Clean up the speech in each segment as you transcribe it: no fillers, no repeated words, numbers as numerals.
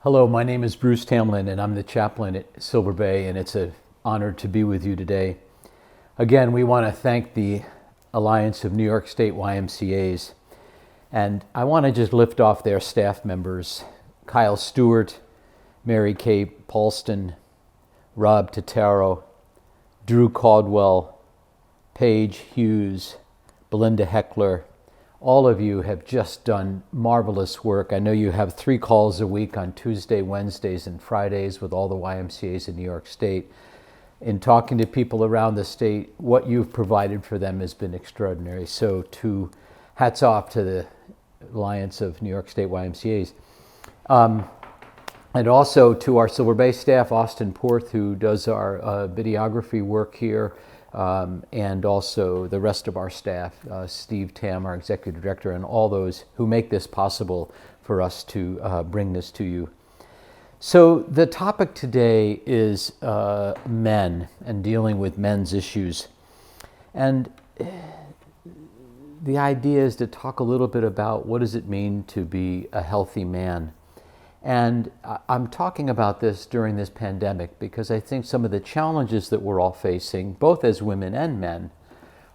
Hello, my name is Bruce Tamlin, and I'm the chaplain at Silver Bay, and it's an honor to be with you today. Again, we want to thank the Alliance of New York State YMCAs, and I want to just lift off their staff members: Kyle Stewart, Mary Kay Paulston, Rob Totaro, Drew Caldwell, Paige Hughes, Belinda Heckler. All of you have just done marvelous work. I know you have 3 calls a week on Tuesday, Wednesdays, and Fridays with all the YMCAs in New York State. In talking to people around the state, what you've provided for them has been extraordinary. So hats off to the Alliance of New York State YMCAs. And also to our Silver Bay staff, Austin Porth, who does our videography work here, and also the rest of our staff, Steve Tam, our executive director, and all those who make this possible for us to bring this to you. So the topic today is men and dealing with men's issues. And the idea is to talk a little bit about what does it mean to be a healthy man. And I'm talking about this during this pandemic because I think some of the challenges that we're all facing, both as women and men,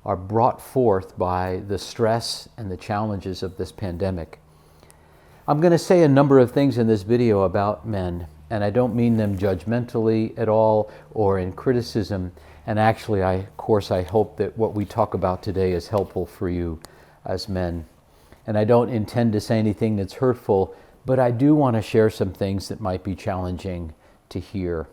are brought forth by the stress and the challenges of this pandemic. I'm going to say a number of things in this video about men, and I don't mean them judgmentally at all or in criticism. And actually, I hope that what we talk about today is helpful for you as men. And I don't intend to say anything that's hurtful, but I do want to share some things that might be challenging to hear.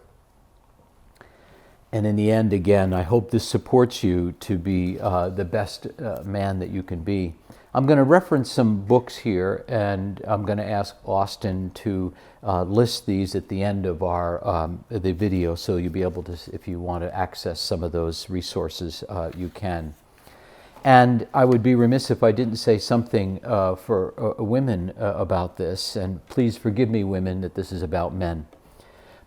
And in the end, again, I hope this supports you to be the best man that you can be. I'm going to reference some books here, and I'm going to ask Austin to list these at the end of the video, so you'll be able to, if you want to access some of those resources, you can. And I would be remiss if I didn't say something for women about this, and please forgive me, women, that this is about men.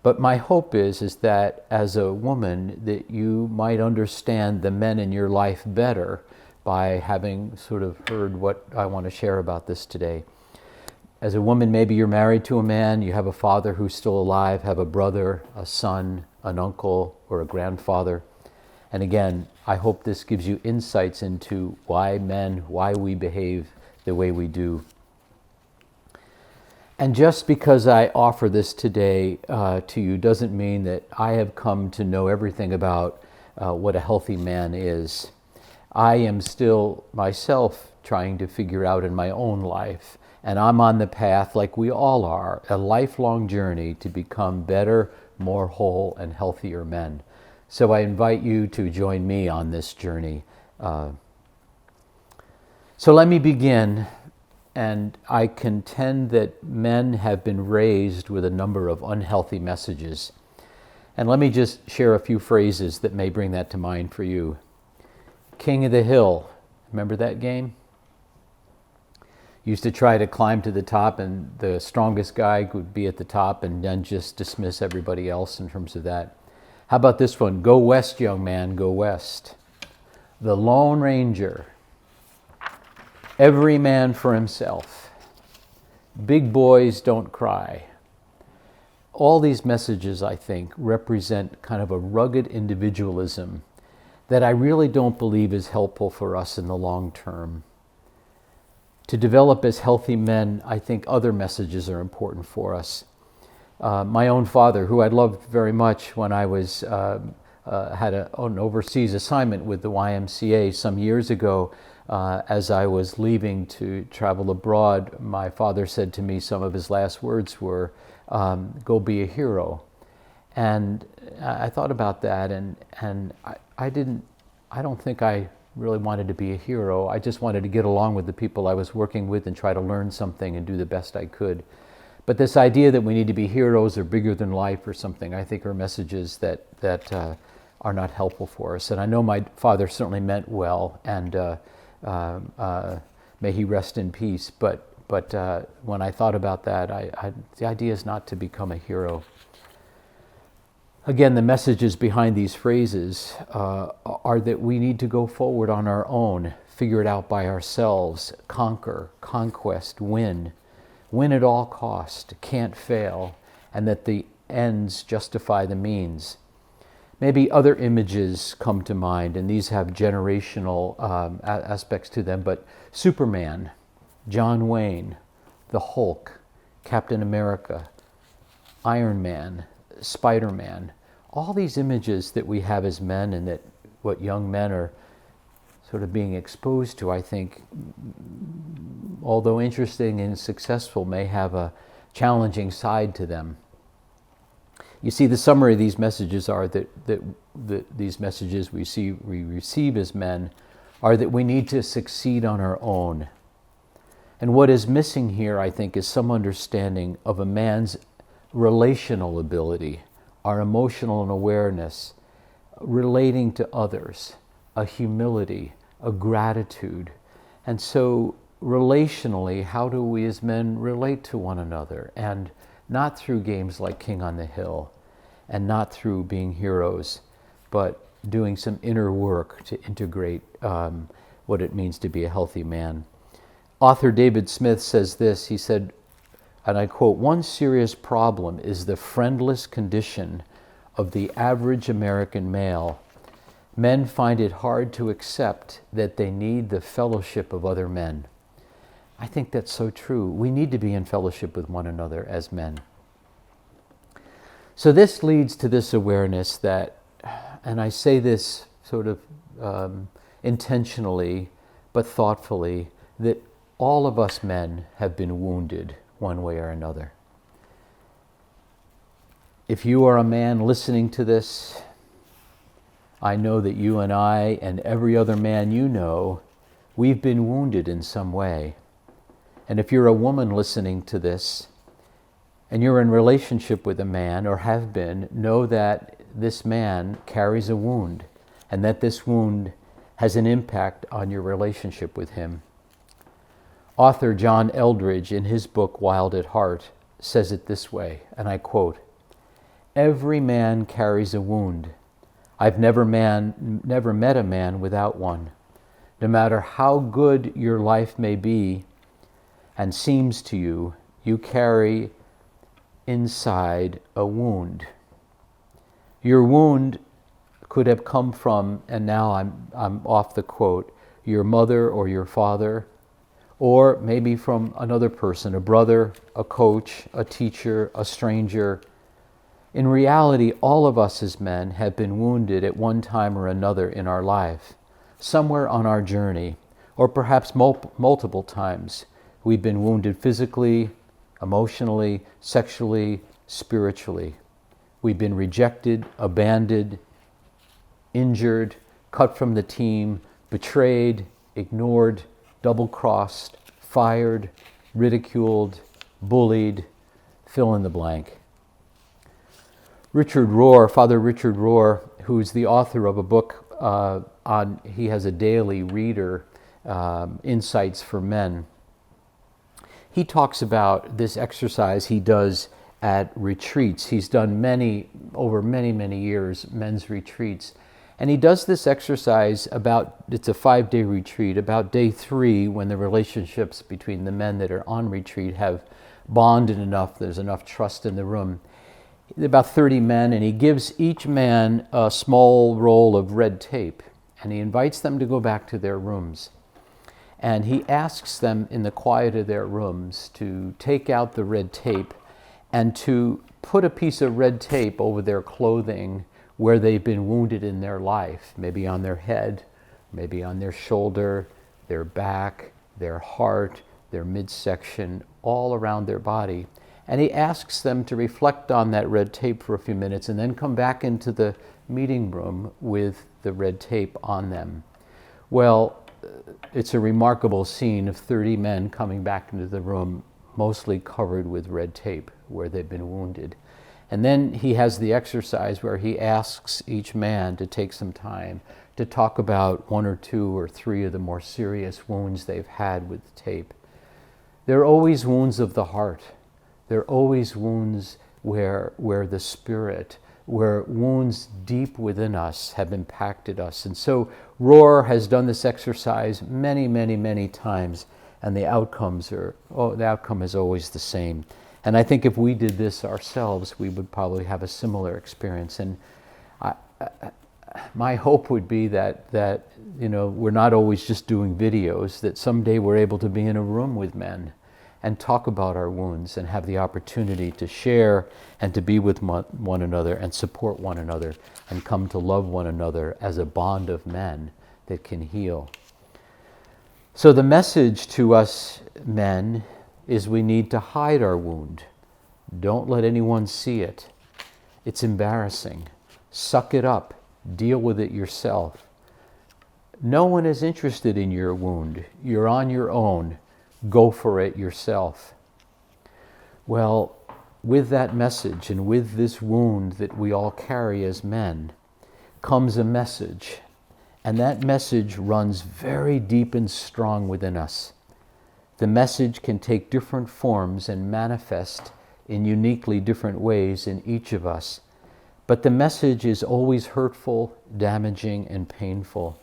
But my hope is that as a woman, that you might understand the men in your life better by having sort of heard what I want to share about this today. As a woman, maybe you're married to a man, you have a father who's still alive, have a brother, a son, an uncle, or a grandfather. And again, I hope this gives you insights into why we behave the way we do. And just because I offer this today to you doesn't mean that I have come to know everything about what a healthy man is. I am still myself trying to figure out in my own life, and I'm on the path, like we all are, a lifelong journey to become better, more whole, and healthier men. So I invite you to join me on this journey. So let me begin. And I contend that men have been raised with a number of unhealthy messages. And let me just share a few phrases that may bring that to mind for you. King of the Hill. Remember that game? Used to try to climb to the top, and the strongest guy would be at the top and then just dismiss everybody else in terms of that. How about this one? Go west, young man, go west. The Lone Ranger. Every man for himself. Big boys don't cry. All these messages, I think, represent kind of a rugged individualism that I really don't believe is helpful for us in the long term. To develop as healthy men, I think other messages are important for us. My own father, who I loved very much when I was had an overseas assignment with the YMCA some years ago, as I was leaving to travel abroad, my father said to me, some of his last words were, go be a hero. And I thought about that, and I don't think I really wanted to be a hero. I just wanted to get along with the people I was working with and try to learn something and do the best I could. But this idea that we need to be heroes or bigger than life or something, I think are messages that are not helpful for us. And I know my father certainly meant well, and may he rest in peace. But when I thought about that, the idea is not to become a hero. Again, the messages behind these phrases are that we need to go forward on our own, figure it out by ourselves, conquer, conquest, win at all cost, can't fail, and that the ends justify the means. Maybe other images come to mind, and these have generational aspects to them, but Superman, John Wayne, the Hulk, Captain America, Iron Man, Spider-Man, all these images that we have as men and that what young men are sort of being exposed to, I think, although interesting and successful, may have a challenging side to them. You see, the summary of these messages are that these messages we receive as men are that we need to succeed on our own. And what is missing here, I think, is some understanding of a man's relational ability, our emotional awareness, relating to others, a humility, a gratitude. And so relationally, how do we as men relate to one another? And not through games like King on the Hill, and not through being heroes, but doing some inner work to integrate what it means to be a healthy man. Author David Smith says this, he said, and I quote, "One serious problem is the friendless condition of the average American male. Men find it hard to accept that they need the fellowship of other men." I think that's so true. We need to be in fellowship with one another as men. So this leads to this awareness that, and I say this sort of intentionally but thoughtfully, that all of us men have been wounded one way or another. If you are a man listening to this, I know that you and I and every other man you know, we've been wounded in some way. And if you're a woman listening to this, and you're in relationship with a man, or have been, know that this man carries a wound, and that this wound has an impact on your relationship with him. Author John Eldredge, in his book Wild at Heart, says it this way, and I quote, "Every man carries a wound. I've never met a man without one. No matter how good your life may be and seems to you, you carry inside a wound. Your wound could have come from," and now I'm off the quote, "your mother or your father, or maybe from another person, a brother, a coach, a teacher, a stranger. In reality, all of us as men have been wounded at one time or another in our life, somewhere on our journey, or perhaps multiple times. We've been wounded physically, emotionally, sexually, spiritually. We've been rejected, abandoned, injured, cut from the team, betrayed, ignored, double-crossed, fired, ridiculed, bullied, fill in the blank. Richard Rohr, Father Richard Rohr, who's the author of a book he has a daily reader, Insights for Men. He talks about this exercise he does at retreats. He's done over many years, men's retreats. And he does this exercise it's a 5-day retreat, about day 3, when the relationships between the men that are on retreat have bonded enough, there's enough trust in the room. About 30 men, and he gives each man a small roll of red tape, and he invites them to go back to their rooms. And he asks them in the quiet of their rooms to take out the red tape and to put a piece of red tape over their clothing where they've been wounded in their life, maybe on their head, maybe on their shoulder, their back, their heart, their midsection, all around their body. And he asks them to reflect on that red tape for a few minutes and then come back into the meeting room with the red tape on them. Well, it's a remarkable scene of 30 men coming back into the room, mostly covered with red tape where they've been wounded. And then he has the exercise where he asks each man to take some time to talk about 1 or 2 or 3 of the more serious wounds they've had with the tape. They're always wounds of the heart. They're always wounds where the spirit, where wounds deep within us have impacted us. And so Rohr has done this exercise many times, and the outcome is always the same. And I think if we did this ourselves, we would probably have a similar experience. And my hope would be that we're not always just doing videos, that someday we're able to be in a room with men and talk about our wounds and have the opportunity to share and to be with one another and support one another and come to love one another as a bond of men that can heal. So the message to us men is we need to hide our wound. Don't let anyone see it. It's embarrassing. Suck it up. Deal with it yourself. No one is interested in your wound. You're on your own. Go for it yourself. Well, with that message and with this wound that we all carry as men comes a message. And that message runs very deep and strong within us. The message can take different forms and manifest in uniquely different ways in each of us. But the message is always hurtful, damaging, and painful,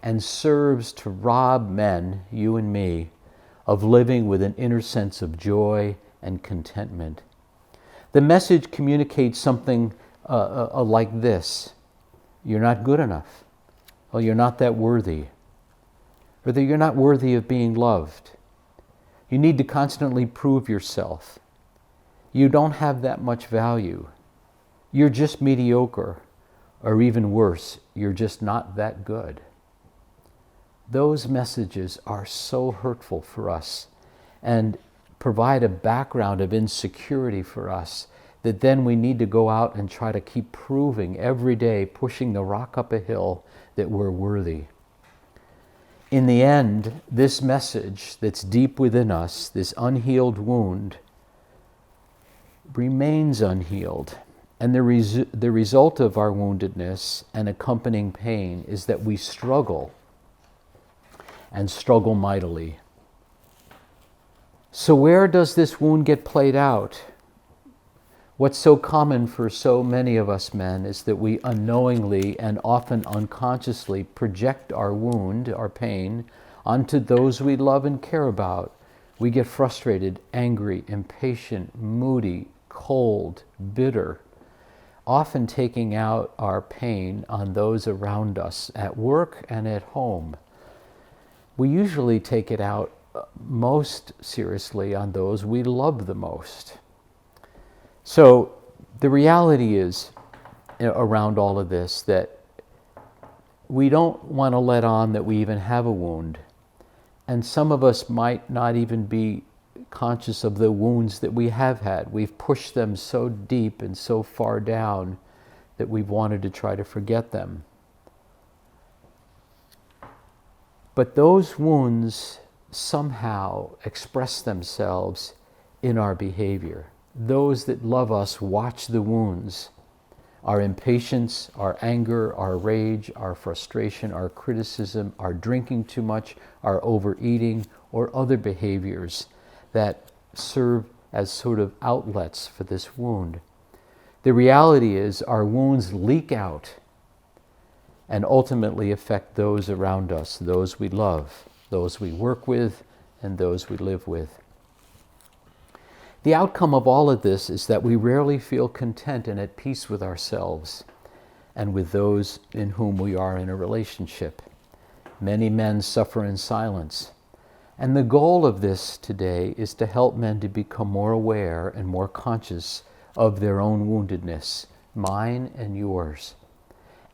and serves to rob men, you and me, of living with an inner sense of joy and contentment. The message communicates something like this: you're not good enough, or you're not that worthy, or that you're not worthy of being loved. You need to constantly prove yourself. You don't have that much value. You're just mediocre, or even worse, you're just not that good. Those messages are so hurtful for us and provide a background of insecurity for us that then we need to go out and try to keep proving every day, pushing the rock up a hill, that we're worthy. In the end, this message that's deep within us, this unhealed wound, remains unhealed. And the result of our woundedness and accompanying pain is that we struggle, and struggle mightily. So where does this wound get played out? What's so common for so many of us men is that we unknowingly and often unconsciously project our wound, our pain, onto those we love and care about. We get frustrated, angry, impatient, moody, cold, bitter, often taking out our pain on those around us at work and at home. We usually take it out most seriously on those we love the most. So the reality is, around all of this, that we don't want to let on that we even have a wound. And some of us might not even be conscious of the wounds that we have had. We've pushed them so deep and so far down that we've wanted to try to forget them. But those wounds somehow express themselves in our behavior. Those that love us watch the wounds. Our impatience, our anger, our rage, our frustration, our criticism, our drinking too much, our overeating, or other behaviors that serve as sort of outlets for this wound. The reality is our wounds leak out and ultimately affect those around us, those we love, those we work with, and those we live with. The outcome of all of this is that we rarely feel content and at peace with ourselves and with those in whom we are in a relationship. Many men suffer in silence. And the goal of this today is to help men to become more aware and more conscious of their own woundedness, mine and yours,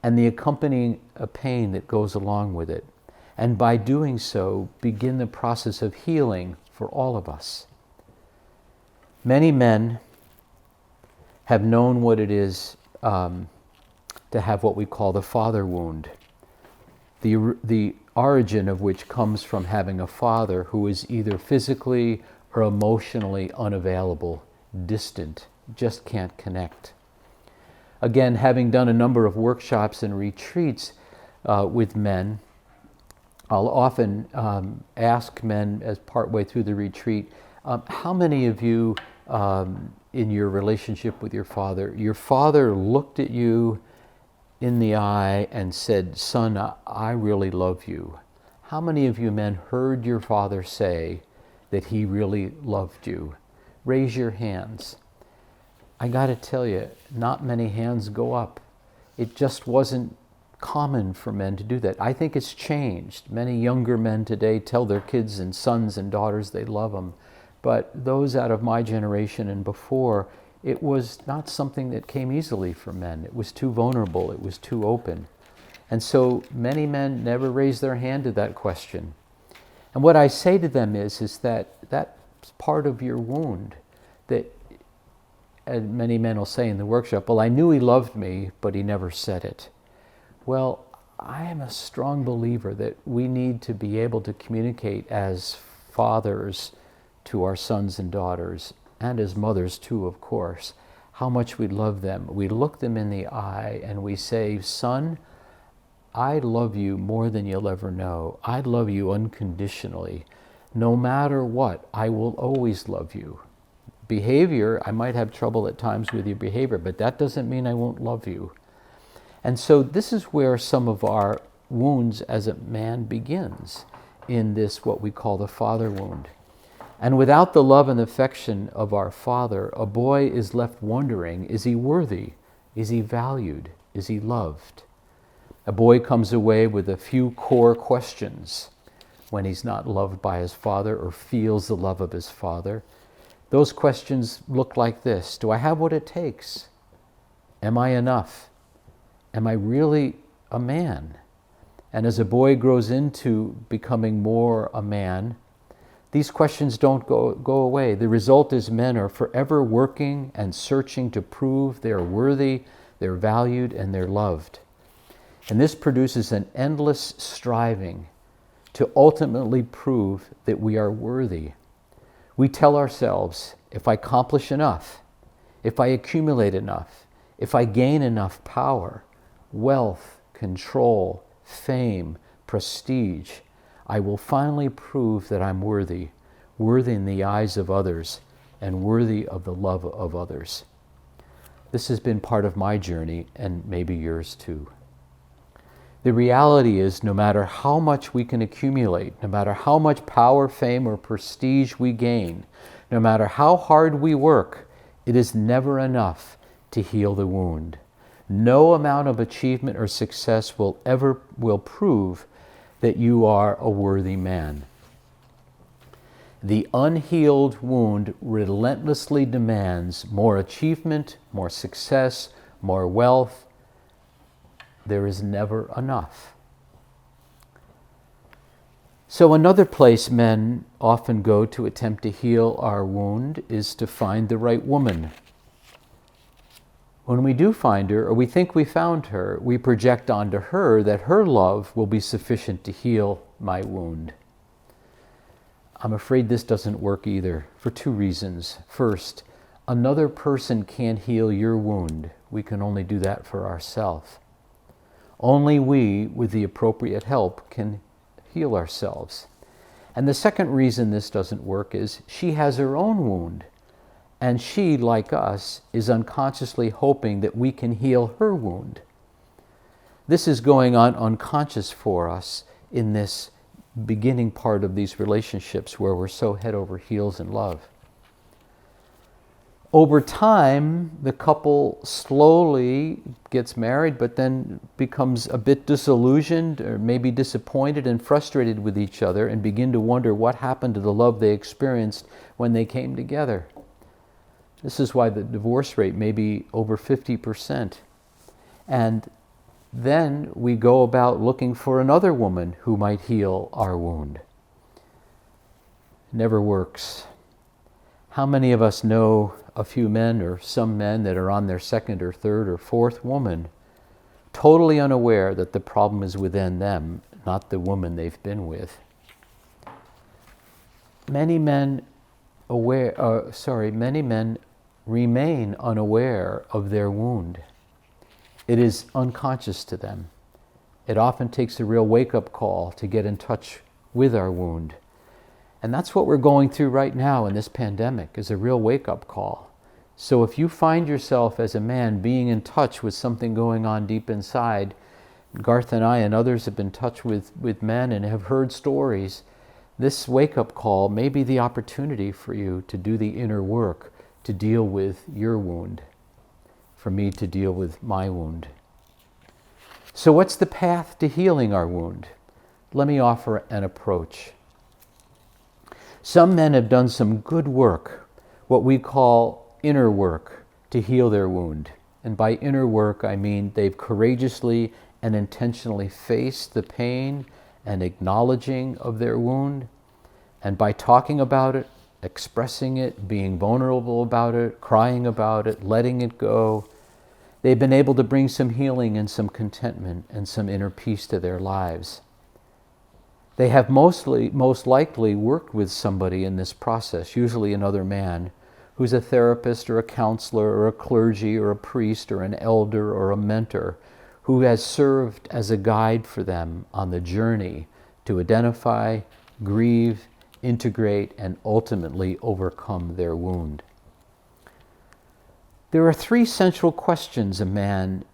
and the accompanying pain that goes along with it. And by doing so, begin the process of healing for all of us. Many men have known what it is to have what we call the father wound, the origin of which comes from having a father who is either physically or emotionally unavailable, distant, just can't connect. Again, having done a number of workshops and retreats with men, I'll often ask men as partway through the retreat, how many of you in your relationship with your father looked at you in the eye and said, "Son, I really love you"? How many of you men heard your father say that he really loved you? raise your hands. I got to tell you, not many hands go up. It just wasn't common for men to do that. I think it's changed. Many younger men today tell their kids and sons and daughters they love them. But those out of my generation and before, it was not something that came easily for men. It was too vulnerable. It was too open. And so many men never raise their hand to that question. And what I say to them is that that's part of your wound. That, and many men will say in the workshop, well, I knew he loved me, but he never said it. Well, I am a strong believer that we need to be able to communicate as fathers to our sons and daughters, and as mothers too, of course, how much we love them. We look them in the eye and we say, son, I love you more than you'll ever know. I love you unconditionally. No matter what, I will always love you. Behavior, I might have trouble at times with your behavior, but that doesn't mean I won't love you. And so this is where some of our wounds as a man begins, in this what we call the father wound. And without the love and affection of our father, a boy is left wondering, is he worthy? Is he valued? Is he loved? A boy comes away with a few core questions when he's not loved by his father or feels the love of his father. Those questions look like this. Do I have what it takes? Am I enough? Am I really a man? And as a boy grows into becoming more a man, these questions don't go away. The result is men are forever working and searching to prove they're worthy, they're valued, and they're loved. And this produces an endless striving to ultimately prove that we are worthy. We tell ourselves, if I accomplish enough, if I accumulate enough, if I gain enough power, wealth, control, fame, prestige, I will finally prove that I'm worthy, worthy in the eyes of others, and worthy of the love of others. This has been part of my journey, and maybe yours too. The reality is, no matter how much we can accumulate, no matter how much power, fame, or prestige we gain, no matter how hard we work, it is never enough to heal the wound. No amount of achievement or success will prove that you are a worthy man. The unhealed wound relentlessly demands more achievement, more success, more wealth. There is never enough. So another place men often go to attempt to heal our wound is to find the right woman. When we do find her, or we think we found her, we project onto her that her love will be sufficient to heal my wound. I'm afraid this doesn't work either, for two reasons. First, another person can't heal your wound. We can only do that for ourselves. Only we, with the appropriate help, can heal ourselves. And the second reason this doesn't work is she has her own wound. And she, like us, is unconsciously hoping that we can heal her wound. This is going on unconscious for us in this beginning part of these relationships where we're so head over heels in love. Over time, the couple slowly gets married, but then becomes a bit disillusioned or maybe disappointed and frustrated with each other and begin to wonder what happened to the love they experienced when they came together. This is why the divorce rate may be over 50%. And then we go about looking for another woman who might heal our wound. Never works. How many of us know a few men or some men that are on their second or third or fourth woman, totally unaware that the problem is within them, not the woman they've been with? Many men remain unaware of their wound. It is unconscious to them. It often takes a real wake-up call to get in touch with our wound. And that's what we're going through right now in this pandemic, is a real wake-up call. So if you find yourself as a man being in touch with something going on deep inside, Garth and I and others have been in touch with men and have heard stories, this wake-up call may be the opportunity for you to do the inner work, to deal with your wound, for me to deal with my wound. So what's the path to healing our wound? Let me offer an approach. Some men have done some good work, what we call inner work, to heal their wound. And by inner work, I mean they've courageously and intentionally faced the pain and acknowledging of their wound. And by talking about it, expressing it, being vulnerable about it, crying about it, letting it go, they've been able to bring some healing and some contentment and some inner peace to their lives. They have most likely worked with somebody in this process, usually another man, who's a therapist or a counselor or a clergy or a priest or an elder or a mentor, who has served as a guide for them on the journey to identify, grieve, integrate, and ultimately overcome their wound. There are three central questions a man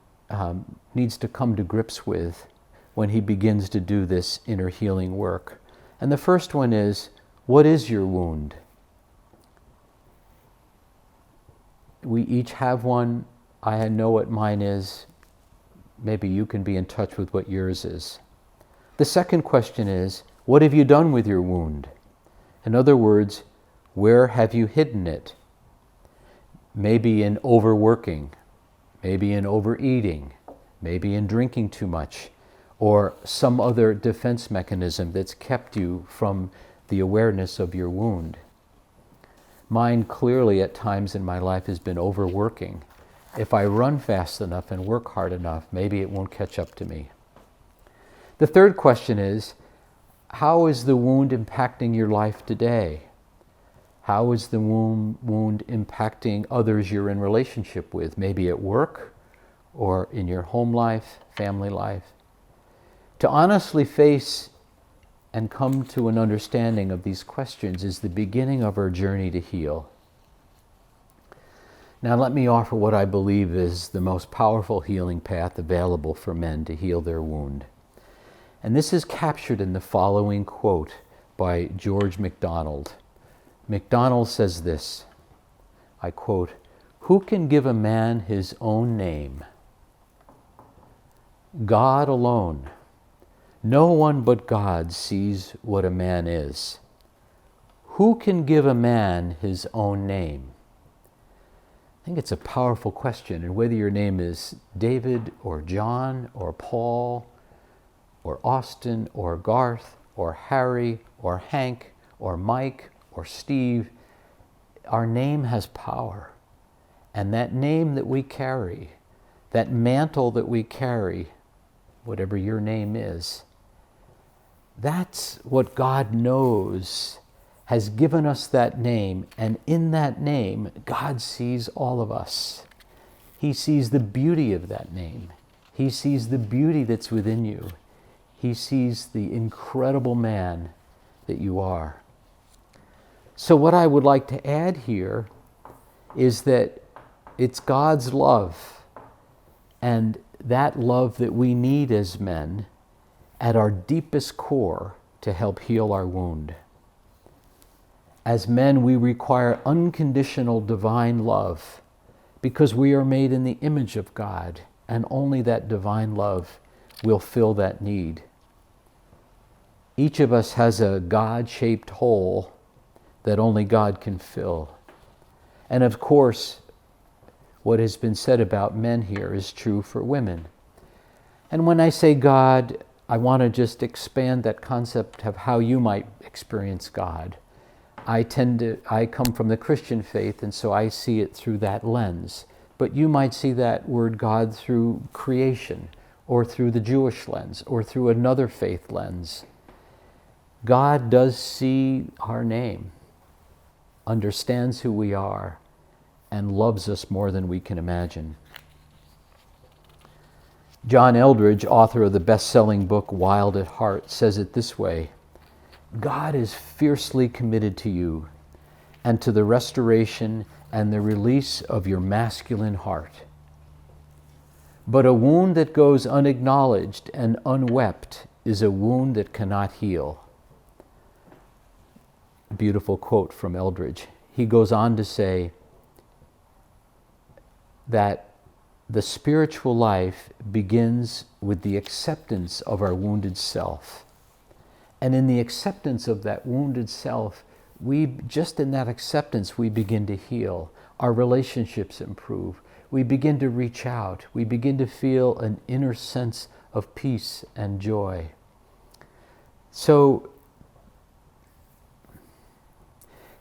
needs to come to grips with when he begins to do this inner healing work. And the first one is, what is your wound? We each have one. I know what mine is. Maybe you can be in touch with what yours is. The second question is, what have you done with your wound? In other words, where have you hidden it? Maybe in overworking, maybe in overeating, maybe in drinking too much, or some other defense mechanism that's kept you from the awareness of your wound. Mine clearly at times in my life has been overworking. If I run fast enough and work hard enough, maybe it won't catch up to me. The third question is, how is the wound impacting your life today? How is the wound impacting others you're in relationship with, maybe at work or in your home life, family life? To honestly face and come to an understanding of these questions is the beginning of our journey to heal. Now let me offer what I believe is the most powerful healing path available for men to heal their wound. And this is captured in the following quote by George MacDonald. MacDonald says this, I quote, "Who can give a man his own name? God alone. No one but God sees what a man is. Who can give a man his own name?" I think it's a powerful question, and whether your name is David or John or Paul or Austin or Garth or Harry or Hank or Mike or Steve, our name has power. And that name that we carry, that mantle that we carry, whatever your name is, that's what God knows has given us that name, and in that name, God sees all of us. He sees the beauty of that name. He sees the beauty that's within you. He sees the incredible man that you are. So what I would like to add here is that it's God's love, and that love that we need as men at our deepest core to help heal our wound. As men, we require unconditional divine love because we are made in the image of God, and only that divine love will fill that need. Each of us has a God-shaped hole that only God can fill. And of course, what has been said about men here is true for women. And when I say God, I want to just expand that concept of how you might experience God. I come from the Christian faith, and so I see it through that lens. But you might see that word God through creation, or through the Jewish lens, or through another faith lens. God does see our name, understands who we are, and loves us more than we can imagine. John Eldredge, author of the best-selling book Wild at Heart, says it this way: God is fiercely committed to you and to the restoration and the release of your masculine heart. But a wound that goes unacknowledged and unwept is a wound that cannot heal. beautiful quote from Eldridge. He goes on to say that the spiritual life begins with the acceptance of our wounded self. And in the acceptance of that wounded self, just in that acceptance, we begin to heal. Our relationships improve. We begin to reach out. We begin to feel an inner sense of peace and joy. So,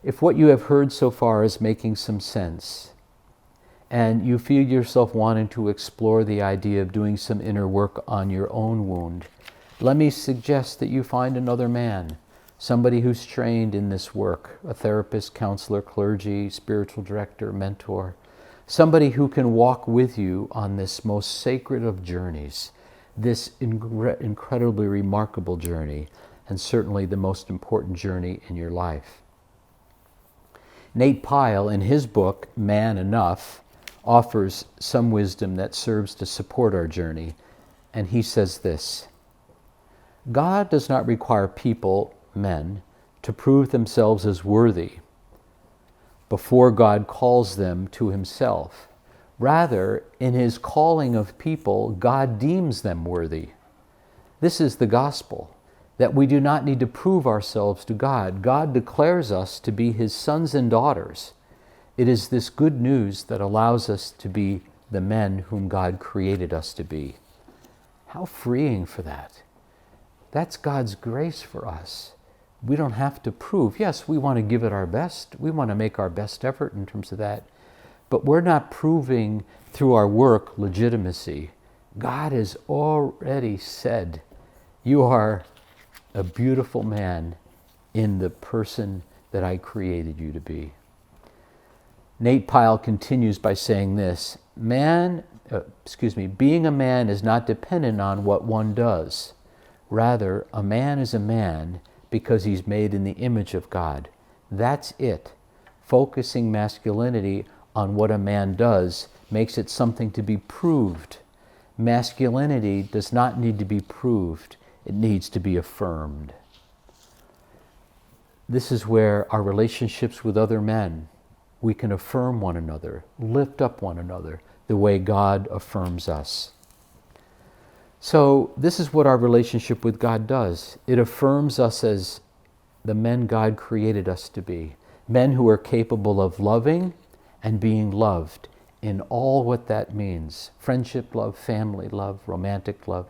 if what you have heard so far is making some sense, and you feel yourself wanting to explore the idea of doing some inner work on your own wound, let me suggest that you find another man, somebody who's trained in this work, a therapist, counselor, clergy, spiritual director, mentor, somebody who can walk with you on this most sacred of journeys, this incredibly remarkable journey, and certainly the most important journey in your life. Nate Pyle, in his book, Man Enough, offers some wisdom that serves to support our journey, and he says this: God does not require people, men, to prove themselves as worthy before God calls them to himself. Rather, in his calling of people, God deems them worthy. This is the gospel, that we do not need to prove ourselves to God. God declares us to be his sons and daughters. It is this good news that allows us to be the men whom God created us to be. How freeing for that. That's God's grace for us. We don't have to prove. Yes, we want to give it our best. We want to make our best effort in terms of that. But we're not proving through our work legitimacy. God has already said, you are a beautiful man in the person that I created you to be. Nate Pyle continues by saying this: being a man is not dependent on what one does. Rather, a man is a man because he's made in the image of God. That's it. Focusing masculinity on what a man does makes it something to be proved. Masculinity does not need to be proved. It needs to be affirmed. This is where our relationships with other men, we can affirm one another, lift up one another, the way God affirms us. So this is what our relationship with God does. It affirms us as the men God created us to be. Men who are capable of loving and being loved in all what that means. Friendship love, family love, romantic love.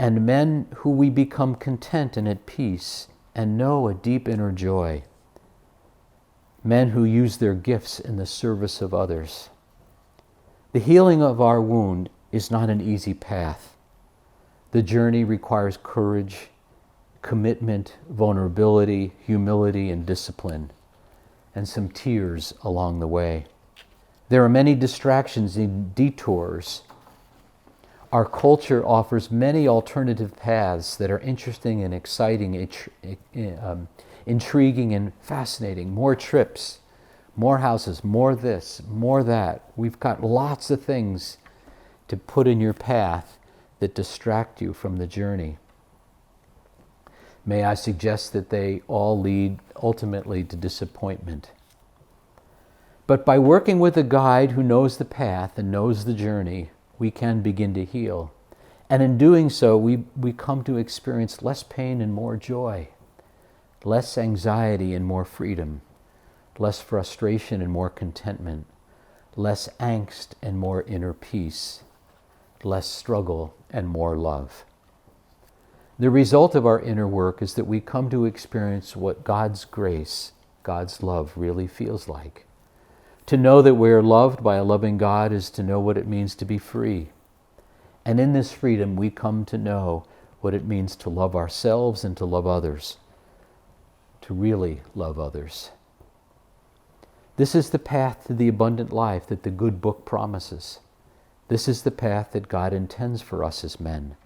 And men who we become content and at peace and know a deep inner joy. Men who use their gifts in the service of others. The healing of our wound is not an easy path. The journey requires courage, commitment, vulnerability, humility, and discipline, and some tears along the way. There are many distractions and detours. Our culture offers many alternative paths that are interesting and exciting, intriguing and fascinating. More trips, more houses, more this, more that. We've got lots of things to put in your path that distract you from the journey. May I suggest that they all lead ultimately to disappointment. But by working with a guide who knows the path and knows the journey, we can begin to heal. And in doing so, we come to experience less pain and more joy, less anxiety and more freedom, less frustration and more contentment, less angst and more inner peace, less struggle and more love. The result of our inner work is that we come to experience what God's grace, God's love really feels like. To know that we are loved by a loving God is to know what it means to be free. And in this freedom, we come to know what it means to love ourselves and to love others, to really love others. This is the path to the abundant life that the good book promises. This is the path that God intends for us as men.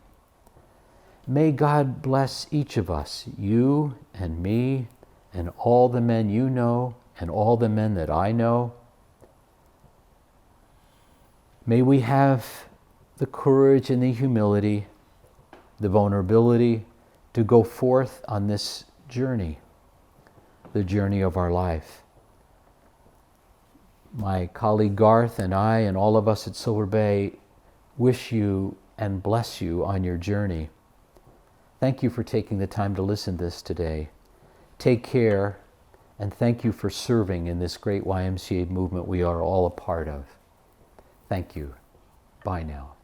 May God bless each of us, you and me, and all the men you know, and all the men that I know. May we have the courage and the humility, the vulnerability to go forth on this journey. the journey of our life. My colleague Garth and I and all of us at Silver Bay wish you and bless you on your journey. Thank you for taking the time to listen to this today. Take care, and thank you for serving in this great YMCA movement we are all a part of. Thank you. Bye now.